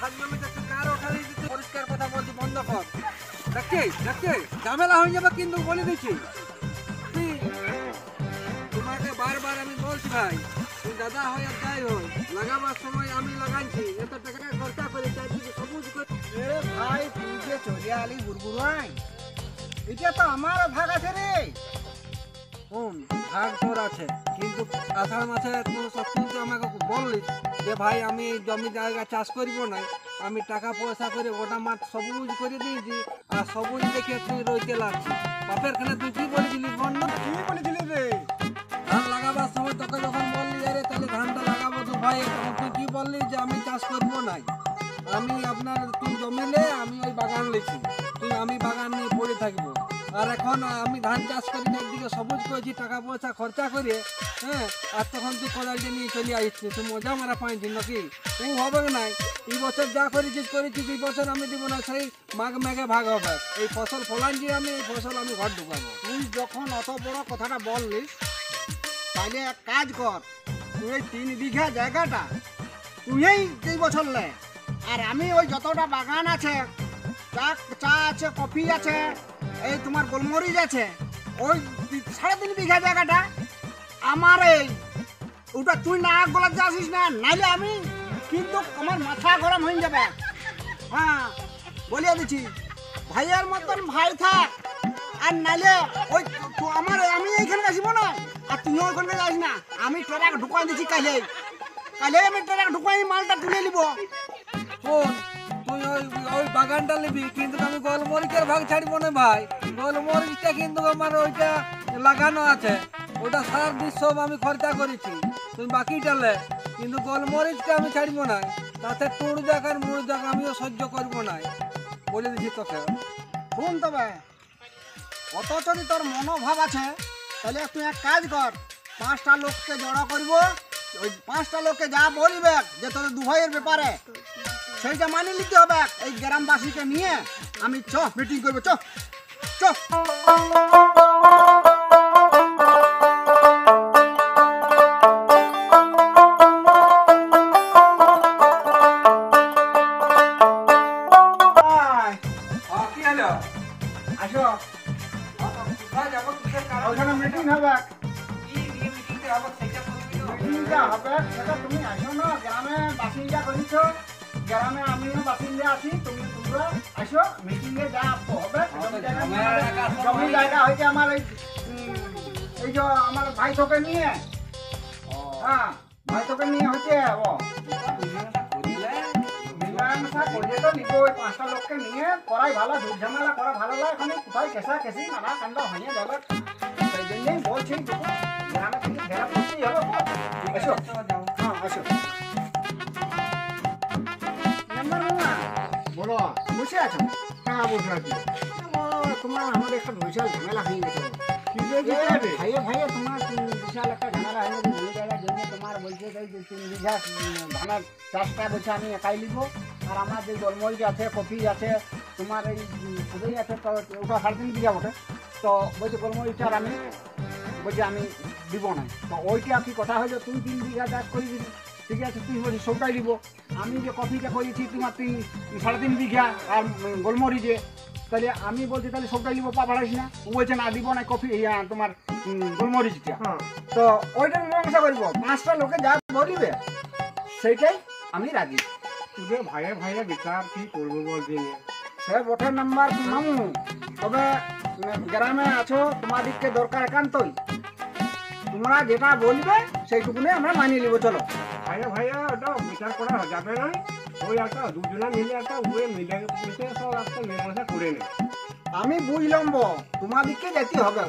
ধান জমিতে তুই কার ওঠালি দিতে পরিষ্কার কথা বলছি বন্ধ কর। দেখছি ঝামেলা হয়ে যাবে কিন্তু বলে দিচ্ছি। তোমাকে বারবার আমি বলছি ভাই, তুই দাদা হয় আর যাই হয়, লাগাবার সময় আমি লাগাইছি, এত টাকা খরচা করে চারদিকে সবুজ করে। ভাই তুই যে চলে আলি গুড়গুড়াই, এটা তো আমার ভাগ আছে রে। ভাগ তোর আছে, কিন্তু আষাঢ় মাসে তুই সত্যি আমাকে বললি যে ভাই আমি জমি জায়গা চাষ করিব না, আমি টাকা পয়সা করে ওটা মাঠ সবুজ করে দিয়েছি, আর সবুজ দেখে তুই রইতে লাগছিস। বাপের খানে তুই কি বলেছিলি বন্ধ? কি বলেছিলি রে? ধান লাগাবার সময় তোকে যখন বললি আরে তাহলে ধানটা লাগাবো তো ভাই, তখন তুই কি বললি যে আমি চাষ করবো নাই, আমি আপনার তুই জমিলে আমি ওই বাগান লিখি, আমি বাগান নিয়ে পড়ে থাকবো। আর এখন আমি ধান চাষ করি না, একদিকে সবুজ করেছি টাকা পয়সা খরচা করে, হ্যাঁ, আর তখন তুই কোদালটা নিয়ে চলে আসছিস, তুই মজা মারা পাইছিস নাকি? তুই হবে নাই, এই বছর যা করেছিস এই বছর আমি দিব না, সেই মাঘ মেঘে ভাগ হবে। এই ফসল ফলানছি আমি, এই ফসল আমি ঘর ঢুকাবো। তুই যখন অত বড় কথাটা বললিস, তাহলে এক কাজ কর, তুই এই 3 বিঘা জায়গাটা তুই এই বছর লে, আর আমি ওই যতটা বাগান আছে, চা আছে, কফি আছে, এই তোমার গোলমরিচ আছে, ওই 3.5 বিঘা জায়গাটা আমার, এই ওটা তুই না গোলাপ যাচ্ছিস না, নাইলে আমি কিন্তু আমার মাথা গরম হয়ে যাবে। হ্যাঁ বলিয়া দিচ্ছি, ভাইয়ের মতন ভাই থাক, আর নাইলে ওই আমার আমি এইখানে আসবো না, আর তুইও ওইখানে যাস না। আমি ট্রাক ঢুকাই দিচ্ছি, কালে আমি ট্রাক ঢুকাই মালটা তুলে নিব। তুই ওই বাগানটা নিবি, কিন্তু আমি গোলমরিচের ভাগ ছাড়বো না ভাই। গোলমরিচটা কিন্তু আমার ওইটা লাগানো আছে, ওটা সার বিষ সব আমি খরচা করেছি, তুমি বাকিটা লে, কিন্তু গোলমরিচটা আমি ছাড়বো না। তাতে টুড় যাক আর মুড় যাক আমিও সহ্য করবো না, বলে দিচ্ছি তোকে। শুন তবে, অত যদি তোর মনোভাব আছে, তাহলে তুই এক কাজ কর, 5টা লোককে জড়ো করব, ওই 5টা লোককে যা বলবে যে তোদের দুভাইয়ের ব্যাপারে, সেইটা মানি নিতে হবে। এই গ্রামবাসীকে নিয়ে আমি মিটিং করবো, চ। আসো, ওখানে মিটিং হবে, মিটিংটা হবে, সেটা তুমি আসো না। গ্রামে বাসিন্দা করেছ, গ্রামে আমিও বাসিন্দা আছি, তোমরা আসো, মিটিংয়ে যা হবে। জমি জায়গা হয়েছে আমার, এই যে আমার ভাই তোকে নিয়ে, হ্যাঁ ভাই তোকে নিয়ে হচ্ছে মিলামেশা করলে তো নিব। ওই 5টা লোককে নিয়ে করাই ভালো, ঝুট ঝামেলা করা ভালো লাগে, এখন কোথায় কেসা কেসি নানা কাণ্ড হয়ে যাবে, সেই জন্যই বলছি গ্রামে থেকে ঘেরা করতেই হবে। আসো, হ্যাঁ আসো। বলো, বসে আছো? হ্যাঁ বসে আছি। তোমার আমাদের একটা বিশাল ঝামেলা হয়ে গেছে। ভাইয়ে তোমার বিশাল একটা ঝামেলা হয়ে গেছে জমি জায়গার জন্য। তোমার বলছে যে 3 বিঘা ধানের চাষটা বলছে আমি একাই নিব, আর আমার যে গোলমরিচ আছে, কফি আছে, তোমার এই খুবই আছে, তো ওটা 3.5 বিঘা বটে, তো বলছে গোলমরিচটা আর আমি বলছি আমি দিব না। তো ওইটা কি কথা হয়েছে, তুই 3 বিঘা চাষ করে দিবি, ঠিক আছে, তুই বলছিস সবটাই দিব। আমি যে কফিটা করেছি তোমার 3.5 বিঘা আর গোলমরিচে, তাহলে আমি বলছি তাহলে সবটাই দিব, পা বাড়াইস না। ও বলছে না দিব না কফি তোমার গোলমরিচটা। তো ওইটা মীমাংসা করবো, 5টা লোকে যা বলিবে সেইটাই আমি রাজি। তুই ভাইয়া বিচার কি করবো বলছি, সে বটে নাম্বার মামু, তবে গ্রামে আছো, তোমাদেরকে দরকার একান্তই, তোমরা যেটা বলবে সেইটুকুনে আমরা মানিয়ে নিব। চলো ভাইয়া ওটা বিচার করা যাবে না, ওই একটা দুজনা মিলে একটা মিলে সব একটা মেলামেশা করে নেই। আমি বুঝলাম, তোমাদেরকে যেতে হবে।